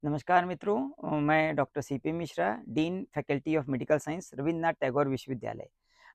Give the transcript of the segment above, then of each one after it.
नमस्कार मित्रों, मैं doctor CP Mishra, dean faculty of medical science, Rabindranath Tagore विश्वविद्यालय।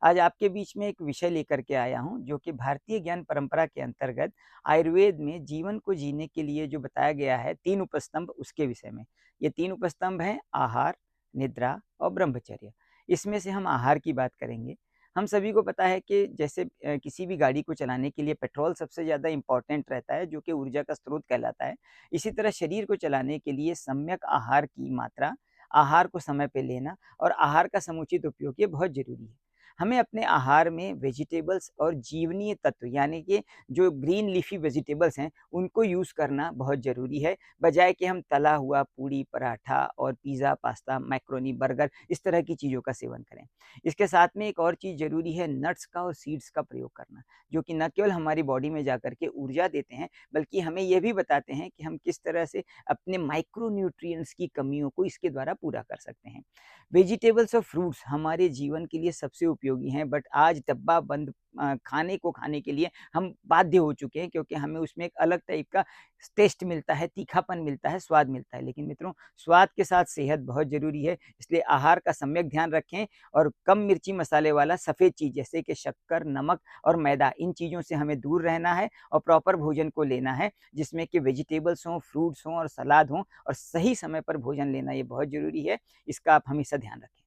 आज आपके बीच में एक विषय लेकर के आया हूं, जो कि भारतीय ज्ञान परंपरा के अंतर्गत आयुर्वेद में जीवन को जीने के लिए जो बताया गया है, तीन उपस्तंभ, उसके विषय में। ये तीन उपस्तंभ हैं: आहार, निद्रा और ब्रह्मचर्य। इसमें से हम आहार की बात करेंगे। हम सभी को पता है कि जैसे किसी भी गाड़ी को चलाने के लिए पेट्रोल सबसे ज़्यादा इम्पोर्टेंट रहता है, जो कि ऊर्जा का स्रोत कहलाता है। इसी तरह शरीर को चलाने के लिए सम्यक आहार की मात्रा, आहार को समय पे लेना और आहार का समुचित उपयोग, ये बहुत ज़रूरी है। हमें अपने आहार में वेजिटेबल्स और जीवनीय तत्व, यानी कि जो ग्रीन लीफी वेजिटेबल्स हैं, उनको यूज़ करना बहुत ज़रूरी है, बजाय कि हम तला हुआ पूड़ी, पराठा और पिज़्ज़ा, पास्ता, मैक्रोनी, बर्गर इस तरह की चीज़ों का सेवन करें। इसके साथ में एक और चीज़ ज़रूरी है, नट्स का और सीड्स का प्रयोग करना, जो कि न केवल हमारी बॉडी में जाकर के ऊर्जा देते हैं, बल्कि हमें ये भी बताते हैं कि हम किस तरह से अपने माइक्रो न्यूट्रिएंट्स की कमियों को इसके द्वारा पूरा कर सकते हैं। वेजिटेबल्स और फ्रूट्स हमारे जीवन के लिए सबसे उपयोगी हैं, बट आज डब्बा बंद खाने को खाने के लिए हम बाध्य हो चुके हैं, क्योंकि हमें उसमें एक अलग टाइप का टेस्ट मिलता है, तीखापन मिलता है, स्वाद मिलता है। लेकिन मित्रों, स्वाद के साथ सेहत बहुत ज़रूरी है, इसलिए आहार का सम्यक ध्यान रखें और कम मिर्ची मसाले वाला सफ़ेद चीज़ जैसे कि शक्कर, नमक और मैदा, इन चीज़ों से हमें दूर रहना है और प्रॉपर भोजन को लेना है, जिसमें कि वेजिटेबल्स हों, फ्रूट्स हों और सलाद हों, और सही समय पर भोजन लेना ये बहुत ज़रूरी है। इसका आप हमेशा ध्यान रखें।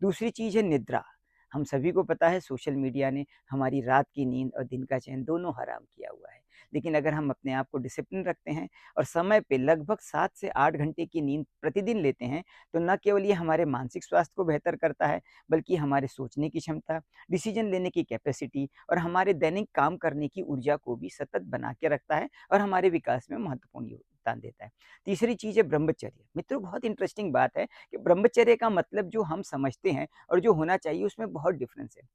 दूसरी चीज़ है निद्रा। हम सभी को पता है, सोशल मीडिया ने हमारी रात की नींद और दिन का चैन दोनों हराम किया हुआ है। लेकिन अगर हम अपने आप को डिसिप्लिन रखते हैं और समय पे लगभग 7 से 8 घंटे की नींद प्रतिदिन लेते हैं, तो न केवल ये हमारे मानसिक स्वास्थ्य को बेहतर करता है, बल्कि हमारे सोचने की क्षमता, डिसीजन लेने की कैपेसिटी और हमारे दैनिक काम करने की ऊर्जा को भी सतत बना के रखता है और हमारे विकास में महत्वपूर्ण योगदान देता है। तीसरी चीज़ है ब्रह्मचर्य। मित्रों, बहुत इंटरेस्टिंग बात है कि ब्रह्मचर्य का मतलब जो हम समझते हैं और जो होना चाहिए, उसमें बहुत डिफरेंस है।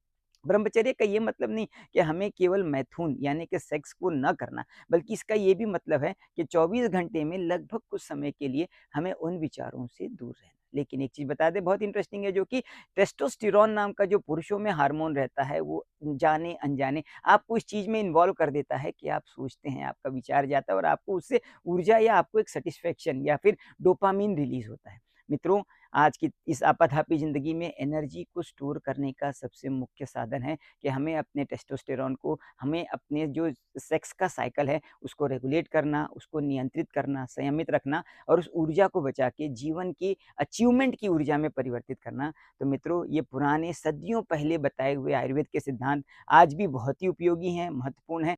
ब्रह्मचर्य का ये मतलब नहीं कि हमें केवल मैथुन यानी कि सेक्स को न करना, बल्कि इसका ये भी मतलब है कि 24 घंटे में लगभग कुछ समय के लिए हमें उन विचारों से दूर रहना। लेकिन एक चीज़ बता दें, बहुत इंटरेस्टिंग है, जो कि टेस्टोस्टेरोन नाम का जो पुरुषों में हार्मोन रहता है, वो जाने अनजाने आपको इस चीज़ में इन्वॉल्व कर देता है कि आप सोचते हैं, आपका विचार जाता है और आपको उससे ऊर्जा या आपको एक सैटिस्फैक्शन या फिर डोपामाइन रिलीज़ होता है। मित्रों, आज की इस आपाधापी ज़िंदगी में एनर्जी को स्टोर करने का सबसे मुख्य साधन है कि हमें अपने टेस्टोस्टेरोन को, हमें अपने जो सेक्स का साइकिल है, उसको रेगुलेट करना, उसको नियंत्रित करना, संयमित रखना और उस ऊर्जा को बचा के जीवन की अचीवमेंट की ऊर्जा में परिवर्तित करना। तो मित्रों, ये पुराने सदियों पहले बताए हुए आयुर्वेद के सिद्धांत आज भी बहुत ही उपयोगी हैं, महत्वपूर्ण हैं।